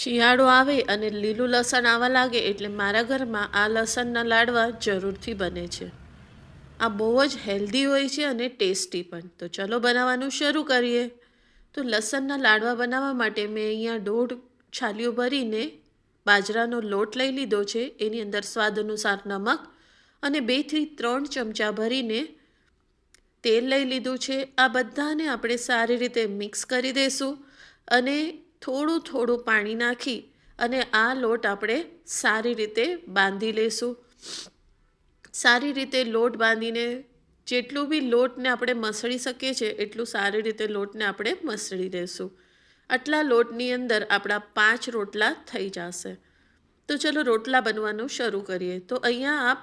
શિયાળો આવે અને લીલું લસણ આવવા લાગે એટલે મારા ઘરમાં આ લસણના લાડવા જરૂરથી બને છે. આ બહુ જ હેલ્ધી હોય છે અને ટેસ્ટી પણ. તો ચલો બનાવવાનું શરૂ કરીએ. તો લસણના લાડવા બનાવવા માટે મેં અહીંયા 1.5 છાલીઓ ભરીને બાજરાનો લોટ લઈ લીધો છે. એની અંદર સ્વાદ અનુસાર નમક અને 2 થી 3 ચમચા ભરીને તેલ લઈ લીધું છે. આ બધાને આપણે સારી રીતે મિક્સ કરી દઈશું અને થોડું થોડું પાણી નાખી અને આ લોટ આપણે સારી રીતે બાંધી લઈશું. સારી રીતે લોટ બાંધીને જેટલું બી લોટને આપણે મસળી શકીએ છીએ એટલું સારી રીતે લોટને આપણે મસળી દઈશું. આટલા લોટની અંદર આપણા 5 રોટલા થઈ જશે. તો ચલો રોટલા બનવાનું શરૂ કરીએ. તો અહીંયા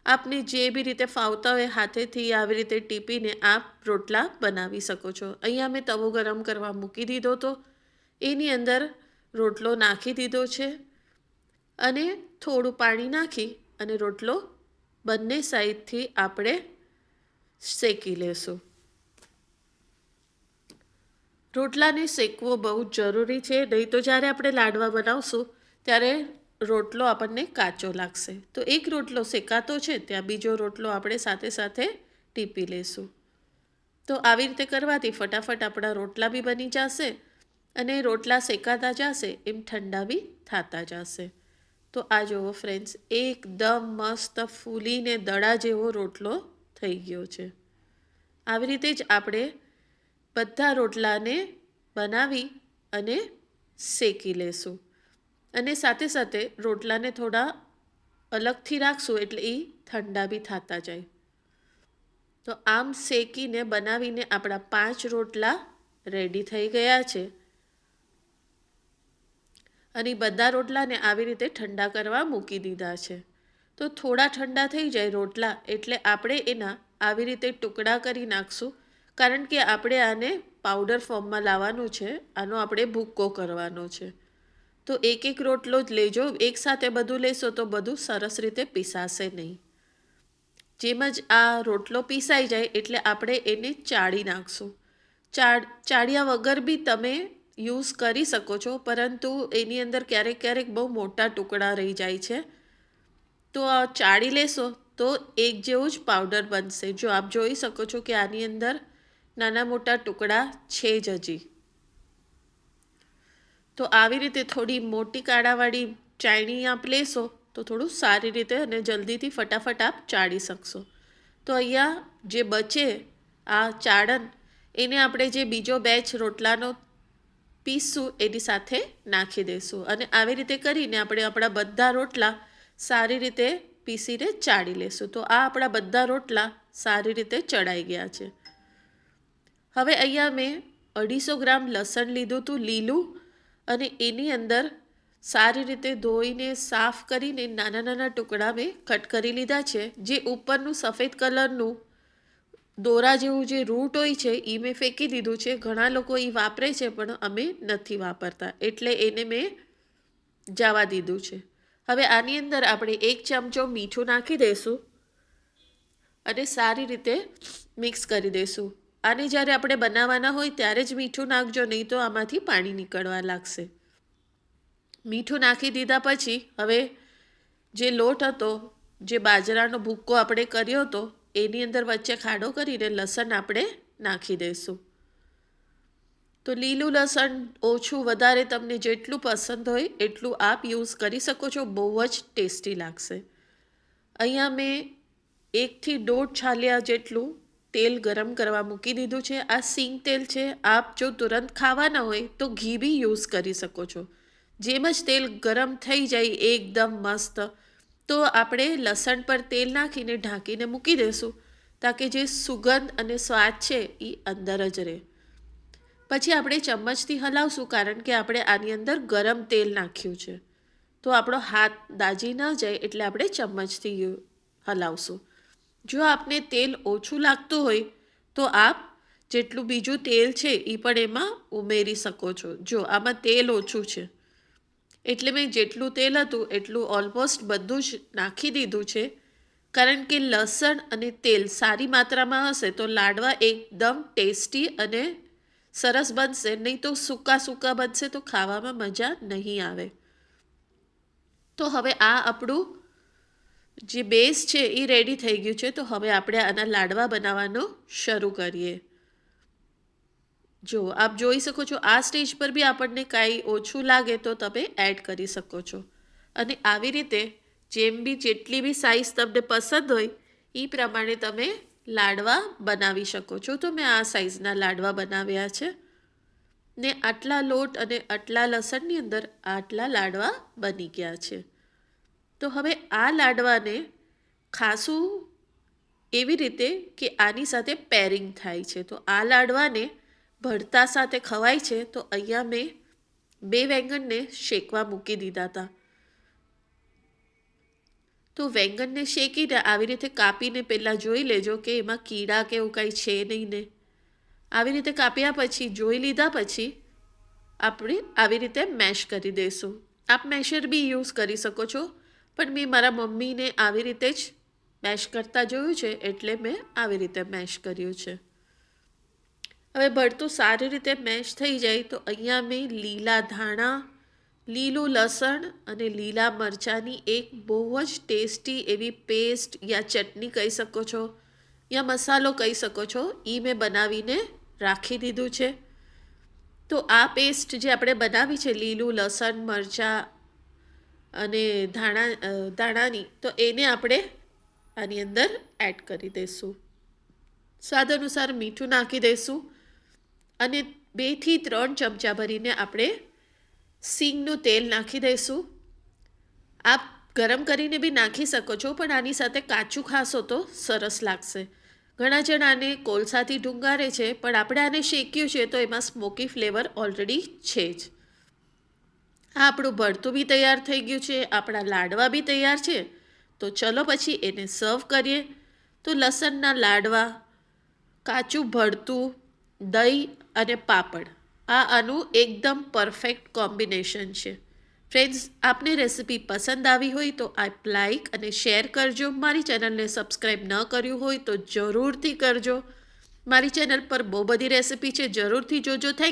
આપને જે બી રીતે ફાવતા હોય હાથેથી આવી રીતે ટીપીને આપ રોટલા બનાવી શકો છો. અહીંયા મેં તવો ગરમ કરવા મૂકી દીધો હતો. એની અંદર રોટલો નાખી દીધો છે અને થોડું પાણી નાખી અને રોટલો બંને સાઈડથી આપણે શેકી લેશું. રોટલાને શેકવો બહુ જ જરૂરી છે, નહીં તો જ્યારે આપણે લાડવા બનાવશું ત્યારે રોટલો આપણને કાચો લાગશે. તો એક રોટલો શેકાતો છે ત્યાં બીજો રોટલો આપણે સાથે સાથે ટીપી લેશું. તો આવી રીતે કરવાથી ફટાફટ આપણા રોટલા બી બની જશે અને રોટલા શેકાતા જશે એમ ઠંડા બી થતા જશે. તો આ જુઓ ફ્રેન્ડ્સ, એકદમ મસ્ત ફૂલીને દડા જેવો રોટલો થઈ ગયો છે. આવી રીતે જ આપણે બધા રોટલાને બનાવી અને શેકી લેશું અને સાથે સાથે રોટલાને થોડા અલગથી રાખશું એટલે એ ઠંડા બી થતા જાય. તો આમ શેકીને બનાવીને આપણા 5 રોટલા રેડી થઈ ગયા છે અને બધા રોટલાને આવી રીતે ઠંડા કરવા મૂકી દીધા છે. તો થોડા ઠંડા થઈ જાય રોટલા એટલે આપણે એના આવી રીતે ટુકડા કરી નાખશું, કારણ કે આપણે આને પાવડર ફોર્મમાં લાવવાનું છે. આનો આપણે ભૂક્કો કરવાનો છે. તો એક એક રોટલો જ લેજો. એકસાથે બધું લેશો તો બધું સરસ રીતે પીસાશે નહીં. જેમ જ આ રોટલો પીસાઈ જાય એટલે આપણે એને ચાળી નાખશું. ચાળ્યા વગર બી તમે યુઝ કરી શકો છો, પરંતુ એની અંદર ક્યારેક ક્યારેક બહુ મોટા ટુકડા રહી જાય છે. તો આ ચાળી લેશો તો એક જેવું જ પાવડર બનશે. જો આપ જોઈ શકો છો કે આની અંદર નાના મોટા ટુકડા છે જ હજી. તો આવી રીતે થોડી મોટી કાળાવાળી ચાળણી આપ લેશો તો થોડું સારી રીતે અને જલ્દીથી ફટાફટ આપ ચાળી શકશો. તો અહીંયા જે બચે આ ચાળણ એને આપણે જે બીજો બેચ રોટલાનો પીસશું એની સાથે નાખી દઈશું અને આવી રીતે કરીને આપણે આપણા બધા રોટલા સારી રીતે પીસીને ચાળી લેશું. તો આ આપણા બધા રોટલા સારી રીતે ચડાઈ ગયા છે. હવે અહીંયા મેં 250 ગ્રામ લસણ લીધું હતું લીલું અને એની અંદર સારી રીતે ધોઈને સાફ કરીને નાના નાના ટુકડા મેં કટ કરી લીધા છે. જે ઉપરનું સફેદ કલરનું દોરા જેવું જે રૂટ હોય છે એ મેં ફેંકી દીધું છે. ઘણા લોકો એ વાપરે છે પણ અમે નથી વાપરતા એટલે એને મેં જવા દીધું છે. હવે આની અંદર આપણે 1 ચમચો મીઠું નાખી દઈશું અને સારી રીતે મિક્સ કરી દઈશું. આને જ્યારે આપણે બનાવવાના હોય ત્યારે જ મીઠું નાખજો, નહીં તો આમાંથી પાણી નીકળવા લાગશે. મીઠું નાખી દીધા પછી હવે જે લોટ હતો, જે બાજરાનો ભૂક્કો આપણે કર્યો હતો એની અંદર વચ્ચે ખાડો કરીને લસણ આપણે નાખી દઈશું. તો લીલું લસણ ઓછું વધારે તમને જેટલું પસંદ હોય એટલું આપ યુઝ કરી શકો છો. બહુ જ ટેસ્ટી લાગશે. અહીંયા મેં 1 થી 1.5 છાલિયા જેટલું તેલ ગરમ કરવા મૂકી દીધું છે. આ સિંગ તેલ છે. આપ જો તુરંત ખાવાના હોય તો ઘી બી યુઝ કરી શકો છો. જેમ જ તેલ ગરમ થઈ જાય એકદમ મસ્ત, તો આપણે લસણ પર તેલ નાખીને ઢાંકીને મૂકી દઈશું તાકે જે સુગંધ અને સ્વાદ છે એ અંદર જ રહે. પછી આપણે ચમચથી હલાવશું, કારણ કે આપણે આની અંદર ગરમ તેલ નાખ્યું છે. તો આપણો હાથ દાજી ન જાય એટલે આપણે ચમચથી હલાવશું. જો આપને તેલ ઓછું લાગતું હોય તો આપ જેટલું બીજું તેલ છે એ પણ એમાં ઉમેરી શકો છો. જો આમાં તેલ ઓછું છે એટલે મેં જેટલું તેલ હતું એટલું ઓલમોસ્ટ બધું જ નાખી દીધું છે. કારણ કે લસણ અને તેલ સારી માત્રામાં હશે તો લાડવા એકદમ ટેસ્ટી અને સરસ બનશે, નહીં તો સૂકા સૂકા બનશે તો ખાવામાં મજા નહીં આવે. તો હવે આ આપણું જે બેઝ છે એ રેડી થઈ ગયું છે. તો હવે આપણે આના લાડવા બનાવવાનો શરૂ કરીએ. જો આપ જોઈ શકો છો, આ સ્ટેજ પર બી આપણને કાંઈ ઓછું લાગે તો તમે એડ કરી શકો છો. અને આવી રીતે જેમ બી જેટલી બી સાઇઝ તમને પસંદ હોય એ પ્રમાણે તમે લાડવા બનાવી શકો છો. તો મેં આ સાઇઝના લાડવા બનાવ્યા છે ને આટલા લોટ અને આટલા લસણની અંદર આટલા લાડવા બની ગયા છે. તો હવે આ લાડવાને ખાસું એવી રીતે કે આની સાથે પેરિંગ થાય છે. તો આ લાડવાને ભરતા સાથે ખવાય છે. તો અહીંયા મેં 2 વેંગણને શેકવા મૂકી દીધા હતા. તો વેંગણને શેકીને આવી રીતે કાપીને પહેલાં જોઈ લેજો કે એમાં કીડા કે એવું કંઈ છે નહીં ને. આવી રીતે કાપ્યા પછી જોઈ લીધા પછી આપણે આવી રીતે મેશ કરી દઈશું. આપ મેશર બી યુઝ કરી શકો છો, પણ મેં મારા મમ્મીને આવી રીતે જ મેશ કરતા જોયું છે એટલે મેં આવી રીતે મેશ કર્યું છે. હવે ભરતું સારી રીતે મેશ થઈ જાય તો અહીંયા મેં લીલા ધાણા, લીલું લસણ અને લીલા મરચાંની એક બહુ જ ટેસ્ટી એવી પેસ્ટ યા ચટણી કહી શકો છો યા મસાલો કહી શકો છો, એ મેં બનાવીને રાખી દીધું છે. તો આ પેસ્ટ જે આપણે બનાવી છે લીલું લસણ મરચાં અને ધાણાની, તો એને આપણે આની અંદર એડ કરી દઈશું. સ્વાદ અનુસાર મીઠું નાખી દઈશું અને 2 થી 3 ચમચા ભરીને આપણે સિંગનું તેલ નાખી દઈશું. આપ ગરમ કરીને બી નાખી શકો છો, પણ આની સાથે કાચું ખાશો તો સરસ લાગશે. ઘણા જણ આને કોલસાથી ઢુંગારે છે, પણ આપણે આને શેક્યું છે તો એમાં સ્મોકી ફ્લેવર ઓલરેડી છે જ. આ આપણું ભરતું બી તૈયાર થઈ ગયું છે, આપણા લાડવા બી તૈયાર છે. તો ચલો પછી એને સર્વ કરીએ. તો લસણના લાડવા, કાચું ભરતું, દહીં અને પાપડ, આ આનું એકદમ પરફેક્ટ કોમ્બિનેશન છે. ફ્રેન્ડ્સ, આપને રેસિપી પસંદ આવી હોય તો આપ લાઈક અને શેર કરજો. મારી ચેનલને સબસ્ક્રાઈબ ન કર્યું હોય તો જરૂરથી કરજો. મારી ચેનલ પર બહુ બધી રેસિપી છે, જરૂરથી જોજો. થેન્ક